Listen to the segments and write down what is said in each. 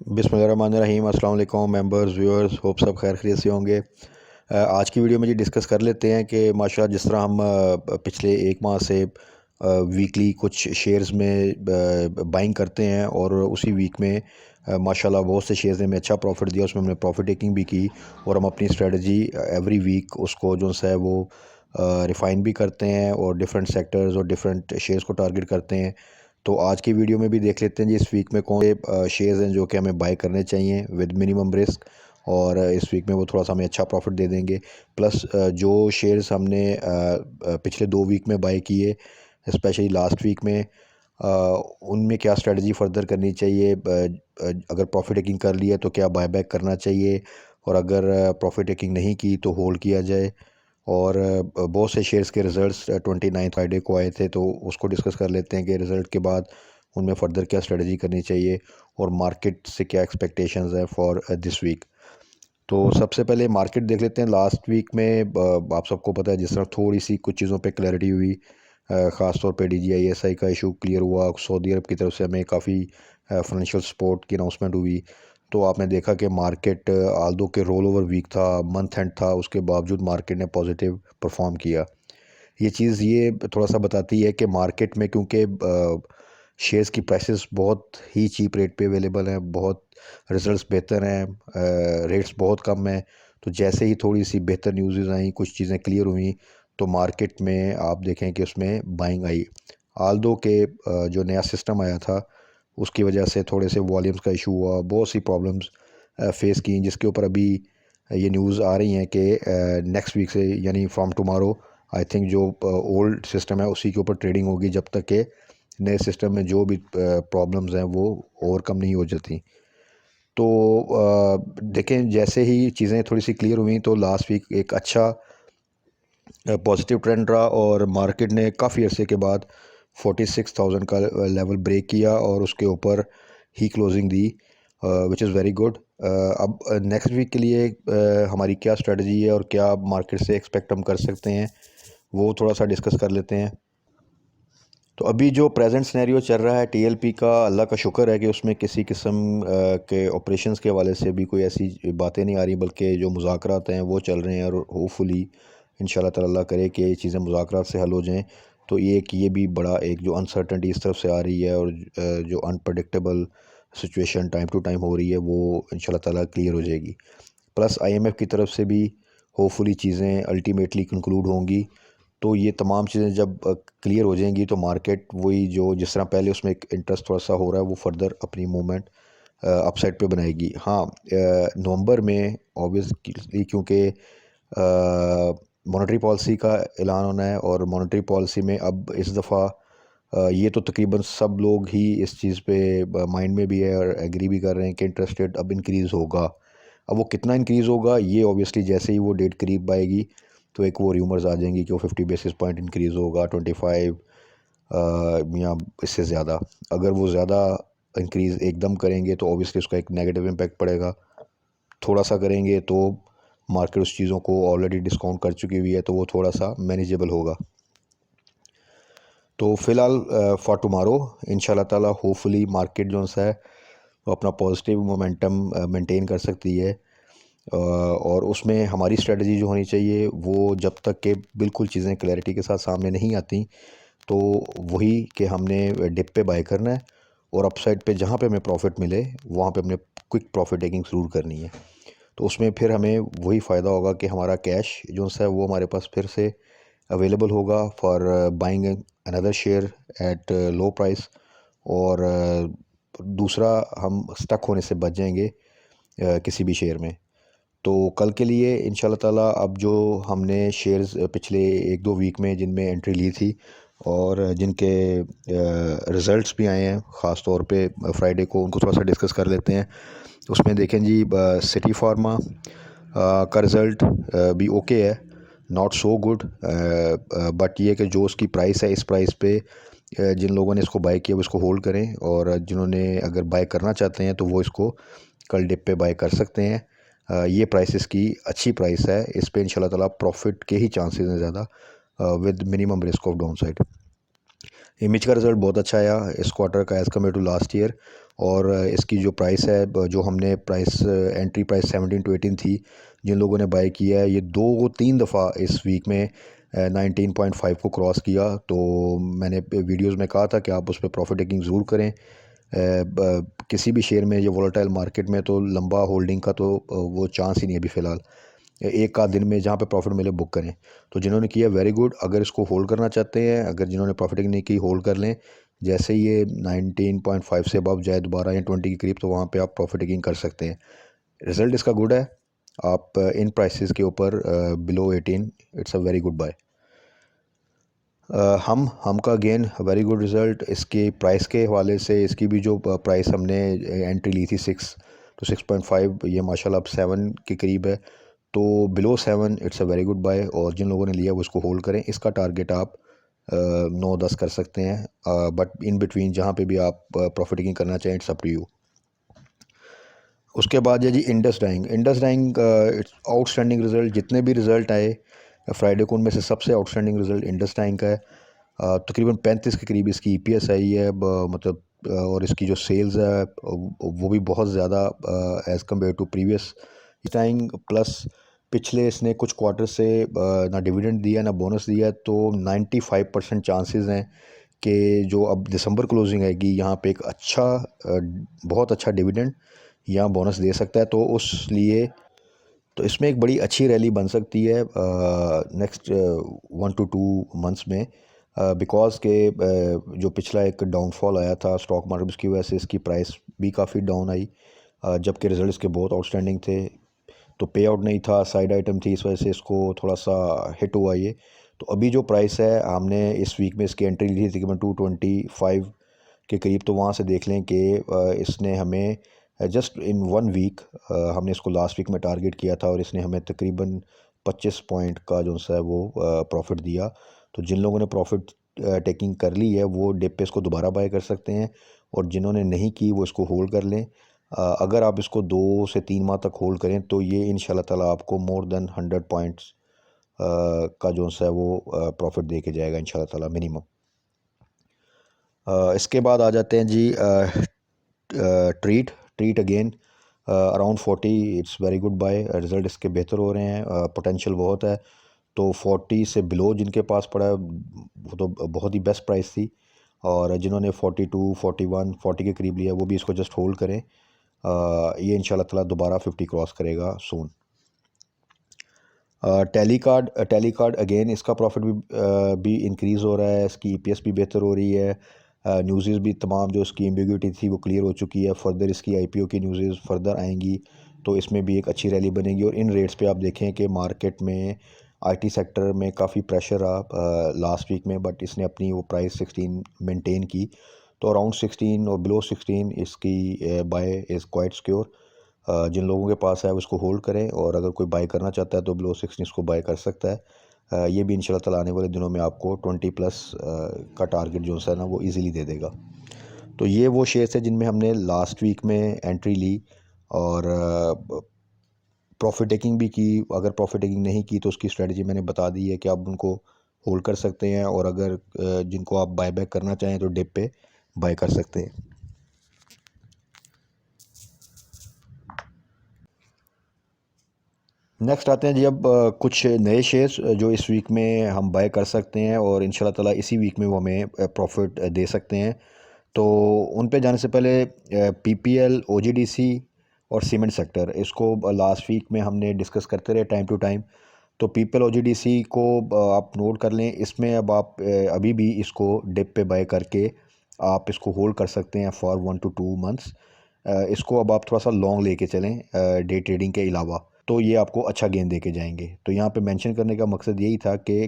बिस्मिल्लाहिर्रहमानिर्रहीम। अस्सलाम वालेकुम मेंबर्स व्यूअर्स, होप सब खैर खैरियत से होंगे। आज की वीडियो में जी डिस्कस कर लेते हैं कि माशाल्लाह जिस तरह हम पिछले एक माह से वीकली कुछ शेयर्स में बाइंग करते हैं और उसी वीक में माशाल्लाह बहुत से शेयर्स ने हमें अच्छा प्रॉफिट दिया, उसमें हमने प्रॉफिट टेकिंग भी की और हम अपनी स्ट्रेटजी एवरी वीक उसको जो है वो रिफ़ाइन भी करते हैं और डिफरेंट सेक्टर्स और डिफरेंट शेयर्स को टारगेट करते हैं। तो आज की वीडियो में भी देख लेते हैं जी इस वीक में कौन से शेयर्स हैं जो कि हमें बाय करने चाहिए विद मिनिमम रिस्क, और इस वीक में वो थोड़ा सा हमें अच्छा प्रॉफिट दे देंगे। प्लस जो शेयर्स हमने पिछले 2 वीक में बाय किए, स्पेशली लास्ट वीक में, उनमें क्या स्ट्रेटजी फर्दर करनी चाहिए। अगर प्रॉफिट टेकिंग कर लिया तो क्या बाय बैक करना चाहिए, और अगर प्रॉफिट टेकिंग नहीं की तो होल्ड किया जाए। और बहुत से शेयर्स के रिज़ल्ट्स 29 फ्राइडे को आए थे, तो उसको डिस्कस कर लेते हैं कि रिज़ल्ट के बाद उनमें फ़र्दर क्या स्ट्रेटजी करनी चाहिए और मार्केट से क्या एक्सपेक्टेशंस हैं फॉर दिस वीक। तो सबसे पहले मार्केट देख लेते हैं। लास्ट वीक में आप सबको पता है जिस तरह थोड़ी सी कुछ चीज़ों पे क्लैरिटी हुई, ख़ास तौर पे DGISI का इशू क्लियर हुआ, सऊदी अरब की तरफ से हमें काफ़ी फाइनेंशियल सपोर्ट की अनाउंसमेंट हुई। तो आपने देखा कि मार्केट आल्दो के रोल ओवर वीक था, मंथ एंड था, उसके बावजूद मार्केट ने पॉजिटिव परफॉर्म किया। ये चीज़ ये थोड़ा सा बताती है कि मार्केट में क्योंकि शेयर्स की प्राइसेस बहुत ही चीप रेट पे अवेलेबल हैं, बहुत रिजल्ट्स बेहतर हैं, रेट्स बहुत कम हैं। तो जैसे ही थोड़ी सी बेहतर न्यूज़ आई, कुछ चीज़ें क्लियर हुई, तो मार्केट में आप देखें कि उसमें बाइंग आई। आल्दो के जो नया सिस्टम आया था उसकी वजह से थोड़े से वॉल्यूम्स का इशू हुआ, बहुत सी प्रॉब्लम्स फेस की, जिसके ऊपर अभी ये न्यूज़ आ रही हैं कि नेक्स्ट वीक से यानी फ्रॉम टुमारो आई थिंक जो ओल्ड सिस्टम है उसी के ऊपर ट्रेडिंग होगी, जब तक कि नए सिस्टम में जो भी प्रॉब्लम्स हैं वो ओवरकम नहीं हो जाती। तो देखें जैसे ही चीज़ें थोड़ी सी क्लियर हुई तो लास्ट वीक एक अच्छा पॉजिटिव ट्रेंड रहा और मार्केट ने काफ़ी अरसे के बाद 46,000 का लेवल ब्रेक किया और उसके ऊपर ही क्लोजिंग दी, विच इज़ वेरी गुड। अब नेक्स्ट वीक के लिए हमारी क्या स्ट्रेटजी है और क्या मार्केट से एक्सपेक्ट हम कर सकते हैं, वो थोड़ा सा डिस्कस कर लेते हैं। तो अभी जो प्रेजेंट सिनेरियो चल रहा है TLP का, अल्लाह का शुक्र है कि उसमें किसी किस्म के ऑपरेशंस के हवाले से भी कोई ऐसी बातें नहीं आ रही, बल्कि जो मुज़ाकरात हैं वो चल रहे हैं और होपफुली इंशाल्लाह ताला अल्लाह करे कि ये चीज़ें मुज़ाकरात से हल हो जाएं। तो ये भी बड़ा एक जो अनसर्टनिटी इस तरफ से आ रही है और जो unpredictable situation time to time हो रही है वो इंशाल्लाह ताला क्लियर हो जाएगी। प्लस IMF की तरफ से भी होपफुली चीज़ें अल्टीमेटली कंक्लूड होंगी। तो ये तमाम चीज़ें जब क्लियर हो जाएंगी तो मार्केट वही जो जिस तरह पहले उसमें एक इंटरेस्ट थोड़ा सा हो रहा है वो फर्दर अपनी मूवमेंट अपसाइड पे बनाएगी। हाँ, नवंबर में ऑब्वियसली क्योंकि मॉनेटरी पॉलिसी का ऐलान होना है और मॉनेटरी पॉलिसी में अब इस दफ़ा ये तो तकरीबन सब लोग ही इस चीज़ पे माइंड में भी है और एग्री भी कर रहे हैं कि इंटरेस्ट रेट अब इंक्रीज़ होगा। अब वो कितना इंक्रीज़ होगा ये ऑब्वियसली जैसे ही वो डेट करीब आएगी तो एक वो र्यूमर्स आ जाएंगी कि वो 50 बेसिस पॉइंट इंक्रीज़ होगा, 25 या इससे ज़्यादा। अगर वो ज़्यादा इंक्रीज़ एकदम करेंगे तो ऑब्वियसली उसका एक नेगेटिव इम्पैक्ट पड़ेगा। थोड़ा सा करेंगे तो मार्केट उस चीज़ों को ऑलरेडी डिस्काउंट कर चुकी हुई है, तो वो थोड़ा सा मैनेजेबल होगा। तो फ़िलहाल फॉर टुमारो इंशाल्लाह ताला होपफुली मार्केट जो है वो अपना पॉजिटिव मोमेंटम मेंटेन कर सकती है। और उसमें हमारी स्ट्रेटजी जो होनी चाहिए वो जब तक के बिल्कुल चीज़ें क्लैरिटी के साथ सामने नहीं आती, तो वही कि हमने डिप पे बाय करना है और अपसाइड पे जहाँ पे हमें प्रॉफिट मिले वहाँ पे हमने क्विक प्रॉफिट टेकिंग ज़रूर करनी है। तो उसमें फिर हमें वही फ़ायदा होगा कि हमारा कैश जो है वो हमारे पास फिर से अवेलेबल होगा for buying another share at low price, और दूसरा हम स्टक होने से बच जाएंगे किसी भी शेयर में। तो कल के लिए इंशाल्लाह ताला अब जो हमने शेयर्स पिछले 1-2 वीक में जिनमें एंट्री ली थी और जिनके रिज़ल्ट्स भी आए हैं, ख़ास तौर पे फ्राइडे को, उनको थोड़ा सा डिस्कस कर लेते हैं। उसमें देखें जी सिटी फार्मा का रिज़ल्ट भी ओके है, नॉट सो गुड, बट ये कि जो उसकी प्राइस है, इस प्राइस पे जिन लोगों ने इसको बाय किया वो इसको होल्ड करें, और जिन्होंने अगर बाय करना चाहते हैं तो वो इसको कल डिप पे बाय कर सकते हैं। ये प्राइस इसकी अच्छी प्राइस है, इस पे इंशाल्लाह ताला प्रॉफिट के ही चांसेस हैं ज़्यादा, with minimum risk of downside. Image का रिज़ल्ट बहुत अच्छा आया इस क्वार्टर का as compared to last year, और इसकी जो प्राइस है, जो हमने प्राइस एंट्री प्राइस 17 to 18 थी, जिन लोगों ने बाय किया है, ये 2-3 दफ़ा इस वीक में 19.5 को क्रॉस किया। तो मैंने वीडियोस में कहा था कि आप उस पर प्रॉफिट टेकिंग ज़रूर करें। किसी भी शेयर में, ये वोलेटाइल मार्केट में तो लंबा होल्डिंग का तो वो चांस ही नहीं है अभी फ़िलहाल। एक आध दिन में जहाँ पे प्रॉफिट मिले बुक करें। तो जिन्होंने किया वेरी गुड। अगर इसको होल्ड करना चाहते हैं, अगर जिन्होंने प्रॉफिटिंग नहीं की, होल्ड कर लें। जैसे ये 19.5 से अबव जाए दोबारा या 20 के करीब, तो वहाँ पे आप प्रॉफिट टेकिंग कर सकते हैं। रिज़ल्ट इसका गुड है। आप इन प्राइसेस के ऊपर below 18, it's a very good buy. हम का अगेन वेरी गुड रिज़ल्ट। इसके प्राइस के हवाले से, इसकी भी जो प्राइस हमने एंट्री ली थी 6 तो 6.5, ये माशाल्लाह अब 7 के करीब है। तो below 7 it's a very good buy. और जिन लोगों ने लिया वो इसको होल्ड करें। इसका टारगेट आप 9-10 कर सकते हैं, बट इन बिटवीन जहाँ पे भी आप प्रॉफिटिंग करना चाहें, इट्स अप टू यू। उसके बाद है जी Indus Dyeing its outstanding result. जितने भी रिज़ल्ट आए फ्राइडे को, उनमें से सबसे आउटस्टैंडिंग रिज़ल्ट इंडस डाइंग का है। तकरीबन 35 के करीब इसकी ईपीएस आई है, मतलब और इसकी जो सेल्स है वो भी बहुत ज़्यादा as compared to previous time. Plus पिछले इसने कुछ क्वार्टर से ना डिविडेंड दिया ना बोनस दिया, तो 95% चांसेस हैं कि जो अब दिसंबर क्लोजिंग आएगी, यहाँ पे एक अच्छा बहुत अच्छा डिविडेंड या बोनस दे सकता है। तो उस लिए तो इसमें एक बड़ी अच्छी रैली बन सकती है नेक्स्ट 1 to 2 मंथ्स में, बिकॉज़ के जो पिछला एक डाउनफॉल आया था स्टॉक मार्केट, उसकी वजह से इसकी प्राइस भी काफ़ी डाउन आई, जबकि रिजल्ट इसके बहुत आउटस्टैंडिंग थे। तो पे आउट नहीं था, साइड आइटम थी, इस वजह से इसको थोड़ा सा हिट हुआ ये। तो अभी जो प्राइस है, हमने इस वीक में इसकी एंट्री ली थी तकरीबन 225 के करीब। तो वहाँ से देख लें कि इसने हमें जस्ट इन 1 वीक, हमने इसको लास्ट वीक में टारगेट किया था और इसने हमें तकरीबन 25 पॉइंट का जो सा है वो प्रॉफिट दिया। तो जिन लोगों ने प्रॉफिट टेकिंग कर ली है, वो डिप पे इसको दोबारा बाय कर सकते हैं, और जिन्होंने नहीं की वो इसको होल्ड कर लें। अगर आप इसको 2 से 3 माह तक होल्ड करें, तो ये इंशाल्लाह ताला आपको मोर देन 100 पॉइंट्स का जो सा है वो प्रॉफिट दे के जाएगा इंशाल्लाह ताला मिनिमम। इसके बाद आ जाते हैं जी treat treat again around 40, it's very good buy. Result इसके बेहतर हो रहे हैं, पोटेंशियल बहुत है। तो 40 से बिलो जिनके पास पड़ा है, वो तो बहुत ही बेस्ट प्राइस थी। और जिन्होंने 42, 41, 40 के करीब लिया, वो भी इसको जस्ट होल्ड करें। ये इंशाल्लाह ताला दोबारा 50 क्रॉस करेगा सून। टेलीकार्ड अगेन इसका प्रॉफिट भी इंक्रीज़ हो रहा है, इसकी ईपीएस भी बेहतर हो रही है। न्यूज़ भी तमाम जो इसकी एम्बिग्यूटी थी वो क्लियर हो चुकी है। फर्दर इसकी आईपीओ की न्यूज़ फर्दर आएंगी, तो इसमें भी एक अच्छी रैली बनेगी। और इन रेट्स पे आप देखें कि मार्केट में आईटी सेक्टर में काफ़ी प्रेशर रहा लास्ट वीक में, बट इसने अपनी वो प्राइस 16 मेंटेन की। तो अराउंड 16 और बिलो 16 इसकी बाय इज़ क्वाइट सिक्योर। जिन लोगों के पास है वो इसको होल्ड करें, और अगर कोई बाय करना चाहता है तो बिलो 16 इसको बाय कर सकता है। ये भी इंशाल्लाह ताला आने वाले दिनों में आपको 20+ का टारगेट जो है ना वो इजीली दे देगा। तो ये वो शेयर्स है जिनमें हमने लास्ट वीक में एंट्री ली और प्रॉफिट टेकिंग भी की। अगर प्रॉफिट टेकिंग नहीं की तो उसकी स्ट्रेटजी मैंने बता दी है कि आप उनको होल्ड कर सकते हैं, और अगर जिनको आप बाय बैक करना चाहें तो डिप पे बाय कर सकते हैं। नेक्स्ट आते हैं जी अब कुछ नए शेयर्स जो इस वीक में हम बाय कर सकते हैं, और इंशाल्लाह ताला इसी वीक में वो हमें प्रॉफिट दे सकते हैं। तो उन पे जाने से पहले पीपीएल, ओजीडीसी और सीमेंट सेक्टर, इसको लास्ट वीक में हमने डिस्कस करते रहे टाइम टू टाइम। तो पीपीएल, ओजीडीसी को आप नोट कर लें। इसमें अब आप अभी भी इसको डिप पे बाय करके आप इसको होल्ड कर सकते हैं फॉर 1 to 2 मंथ्स। इसको अब आप थोड़ा सा लॉन्ग लेके चलें डे ट्रेडिंग के अलावा, तो ये आपको अच्छा गेन दे के जाएंगे। तो यहाँ पे मेंशन करने का मकसद यही था कि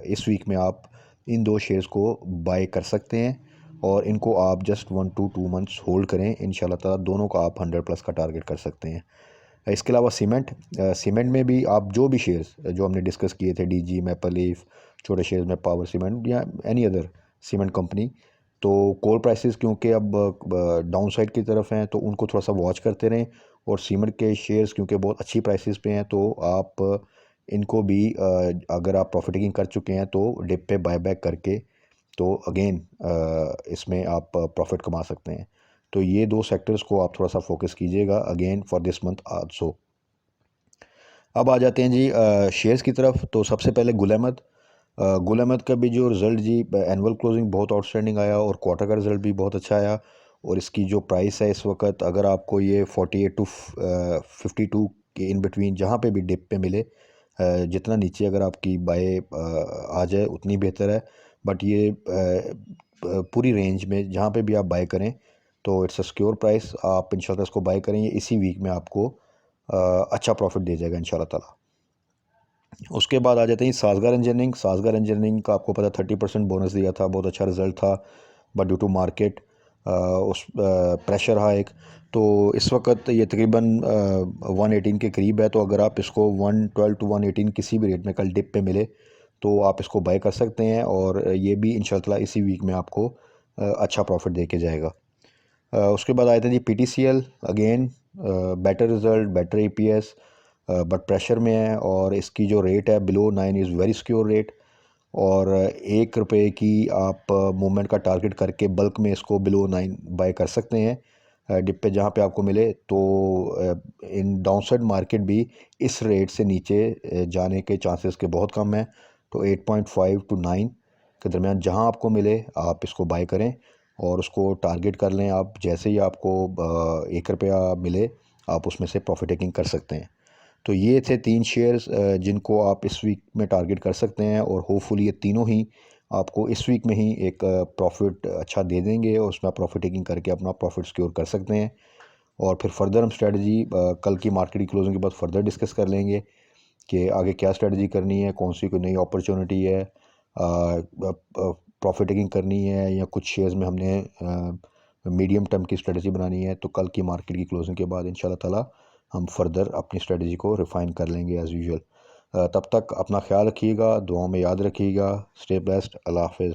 इस वीक में आप इन 2 शेयर्स को बाय कर सकते हैं, और इनको आप जस्ट 1 to 2 मंथ्स होल्ड करें। इंशाल्लाह ताला दोनों का आप 100+ का टारगेट कर सकते हैं। इसके अलावा सीमेंट में भी आप जो भी शेयर्स जो हमने डिस्कस किए थे, डीजी, मैपल लीफ, छोटे शेयर्स में पावर सीमेंट या एनी अदर सीमेंट कंपनी, तो कोल प्राइसेस क्योंकि अब डाउन साइड की तरफ हैं, तो उनको थोड़ा सा वॉच करते रहें। और सीमेंट के शेयर्स क्योंकि बहुत अच्छी प्राइसेस पे हैं, तो आप इनको भी अगर आप प्रॉफिटिंग कर चुके हैं तो डिप पे बाय बैक करके, तो अगेन इसमें आप प्रॉफिट कमा सकते हैं। तो ये दो सेक्टर्स को आप थोड़ा सा फोकस कीजिएगा again for this month also. अब आ जाते हैं जी शेयर्स की तरफ। तो सबसे पहले गुल अहमद। गुल अहमद का भी जो रिज़ल्ट जी एनुअल क्लोजिंग बहुत आउटस्टैंडिंग आया और क्वार्टर का रिज़ल्ट भी बहुत अच्छा आया। और इसकी जो प्राइस है इस वक्त, अगर आपको ये 48 टू 52 के इन बिटवीन जहाँ पे भी डिप पे मिले, जितना नीचे अगर आपकी बाय आ जाए उतनी बेहतर है। बट ये पूरी रेंज में जहाँ पे भी आप बाय करें तो इट्स अ सिक्योर प्राइस, आप इंशाल्लाह इसको बाय करें, ये इसी वीक में आपको अच्छा प्रॉफिट दे जाएगा इंशाल्लाह ताला। उसके बाद आ जाते हैं साजगार इंजीनियरिंग। साजगार इंजीनियरिंग का आपको पता 30% बोनस दिया था, बहुत अच्छा रिजल्ट था, बट ड्यू टू मार्केट उस प्रेशर रहा एक। तो इस वक्त ये तकरीबन 118 के करीब है। तो अगर आप इसको 112 टू 118 किसी भी रेट में कल डिप पे मिले तो आप इसको बाय कर सकते हैं, और ये भी इंशाल्लाह इसी वीक में आपको अच्छा प्रॉफिट दे के जाएगा। उसके बाद आए थे जी PTCL। Again better result, better EPS, but pressure में है, और इसकी जो रेट है below 9 is very secure rate. और 1 रुपये की आप मूवमेंट का टारगेट करके बल्क में इसको बिलो 9 बाय कर सकते हैं डिप पे जहाँ पे आपको मिले। तो इन डाउनसाइड मार्केट भी इस रेट से नीचे जाने के चांसेस के बहुत कम हैं। तो 8.5 टू 9 के दरमियान जहाँ आपको मिले आप इसको बाय करें और उसको टारगेट कर लें। आप जैसे ही आपको 1 रुपया मिले आप उसमें से प्रॉफिट टेकिंग कर सकते हैं। तो ये थे 3 शेयर्स जिनको आप इस वीक में टारगेट कर सकते हैं, और होपफुली ये तीनों ही आपको इस वीक में ही एक प्रॉफिट अच्छा दे देंगे, और उसमें आप प्रॉफिट टेकिंग करके अपना प्रॉफिट सिक्योर कर सकते हैं। और फिर फर्दर हम स्ट्रेटजी कल की मार्केट की क्लोजिंग के बाद फर्दर डिस्कस कर लेंगे कि आगे क्या स्ट्रेटजी करनी है, कौन सी कोई नई अपॉर्चुनिटी है, प्रॉफिट टेकिंग करनी है, या कुछ शेयर्स में हमने मीडियम टर्म की स्ट्रेटजी बनानी है। तो कल की मार्केट की क्लोजिंग के बाद इंशाल्लाह ताला हम फर्दर अपनी स्ट्रेटजी को रिफ़ाइन कर लेंगे एज़ यूजुअल। तब तक अपना ख्याल रखिएगा, दुआओं में याद रखिएगा। Stay blessed. अल्लाह हाफ़िज़।